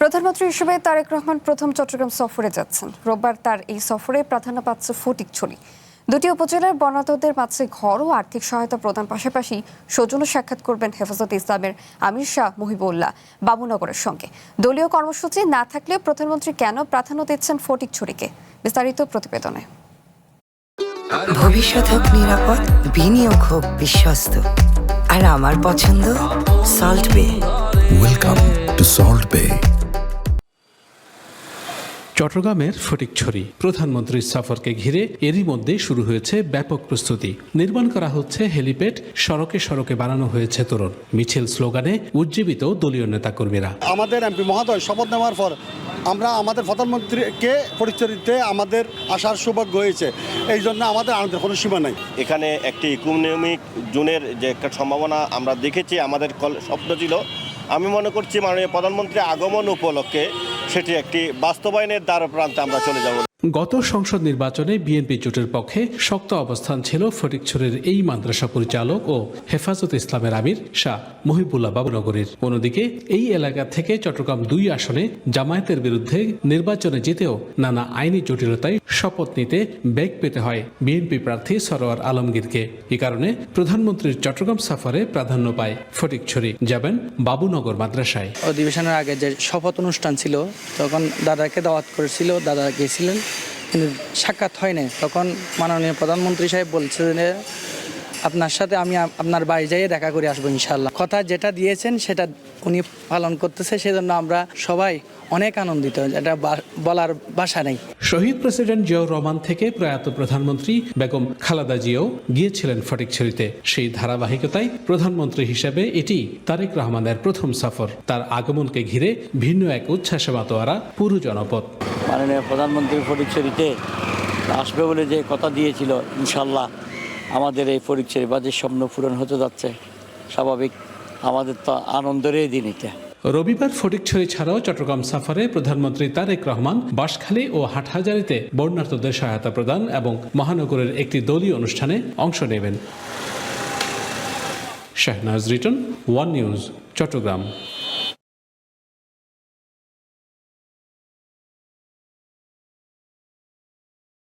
প্রধানমন্ত্রী হিসেবে তারেক রহমান প্রথম চট্টগ্রাম সফরে যাচ্ছেন। রোববার তার এই সফরে প্রাধান্য পাচ্ছে ফটিকছড়ি। দুটি উপজেলার বন্যার্তদের মাঝে ঘর ও আর্থিক সহায়তা প্রদান পাশাপাশি সৌজন্য সাক্ষাৎ করবেন হেফাজতে ইসলামের আমির শাহ মুহিবুল্লাহ বাবুনগরের সঙ্গে। দলীয় কর্মসূচি না থাকলেও প্রধানমন্ত্রী কেন প্রাধান্য দিচ্ছেন ফটিকছড়িকে, বিস্তারিত প্রতিবেদনে। ভবিষ্যৎ হোক নিরাপদ, বিনিয়োগ হোক বিশ্বস্ত, আর আমার পছন্দ সল্ট বে। ওয়েলকাম টু সল্ট বে। চট্টগ্রামের ফটিকছড়ি প্রধানমন্ত্রীর সফরকে ঘিরে এরই মধ্যে শুরু হয়েছে ব্যাপক প্রস্তুতি। নির্মাণ করা হচ্ছে হেলিপ্যাড, সড়কে সড়কে বানানো হয়েছে তোরণ, মিছিল স্লোগানে উজ্জীবিত দলীয় নেতাকর্মীরা। আমাদের এমপি মহোদয় শপথ নেওয়ার পর আমরা আমাদের প্রধানমন্ত্রীকে ফটিকছড়িতে আমাদের আসার সৌভাগ্য হয়েছে। এই জন্য আমাদের আনন্দের কোনো সীমা নাই। এখানে একটি ইকোনমিক জোনের যে একটা সম্ভাবনা আমরা দেখেছি, আমাদের স্বপ্ন ছিল। আমি মনে করছি মাননীয় প্রধানমন্ত্রীর আগমন উপলক্ষে সেটি একটি বাস্তবায়নের দ্বার প্রান্তে আমরা চলে যাব। গত সংসদ নির্বাচনে বিএনপি জোটের পক্ষে শক্ত অবস্থান ছিল ফটিকছড়ির এই মাদ্রাসা পরিচালক ও হেফাজতে ইসলামের আমির শাহ মুহিবুল্লাহ বাবুনগরীর। অন্যদিকে এই এলাকা থেকে চট্টগ্রাম 2 আসনে জামায়াতের বিরুদ্ধে নির্বাচনে জিতেও নানা আইনি জটিলতায় শপথ নিতে বেগ পেতে হয় বিএনপি প্রার্থী সরোয়ার আলমগীরকে। এ কারণে প্রধানমন্ত্রীর চট্টগ্রাম সফরে প্রাধান্য পায় ফটিকছড়ি, যাবেন বাবুনগর মাদ্রাসায়। অধিবেশনের আগে যে শপথ অনুষ্ঠান ছিল তখন দাদাকে দাওয়াত করেছিল, দাদা গেছিলেন, কিন্তু সাক্ষাৎ হয় নাই। তখন মাননীয় প্রধানমন্ত্রী সাহেব বলছে যে আপনার সাথে আমি আপনার বাড়ি যাইয়ে দেখা করে আসবো ইনশাল্লাহ। কথা যেটা দিয়েছেন সেটা উনি পালন করতেছে, সেজন্য আমরা সবাই অনেক আনন্দিত, এটা বলার ভাষা নেই। শহীদ প্রেসিডেন্ট জিয়াউর রহমান থেকে প্রয়াত প্রধানমন্ত্রী বেগম খালেদা জিয়াও গিয়েছিলেন ফটিকছড়িতে। সেই ধারাবাহিকতায় প্রধানমন্ত্রী হিসেবে এটি তারেক রহমানের প্রথম সফর। তার আগমনকে ঘিরে ভিন্ন এক উচ্ছ্বাসে মাতোয়ারা পুরো জনপদ। মাননীয় প্রধানমন্ত্রী ফটিকছড়িতে আসবে বলে যে কথা দিয়েছিল, ইনশাল্লাহ আমাদের এই ফটিকছড়ি বাজের স্বপ্ন পূরণ হতে যাচ্ছে। স্বাভাবিক, আমাদের তো আনন্দেরই দিন এটা। রবিবার ফটিকছড়ি ছাড়াও চট্টগ্রাম সফরে প্রধানমন্ত্রী তারেক রহমান বাঁশখালী ও হাটহাজারীতে বন্যার্তদের সহায়তা প্রদান এবং মহানগরের একটি দলীয় অনুষ্ঠানে অংশ নেবেন। Shahnaz Riton, One News, Chittagong.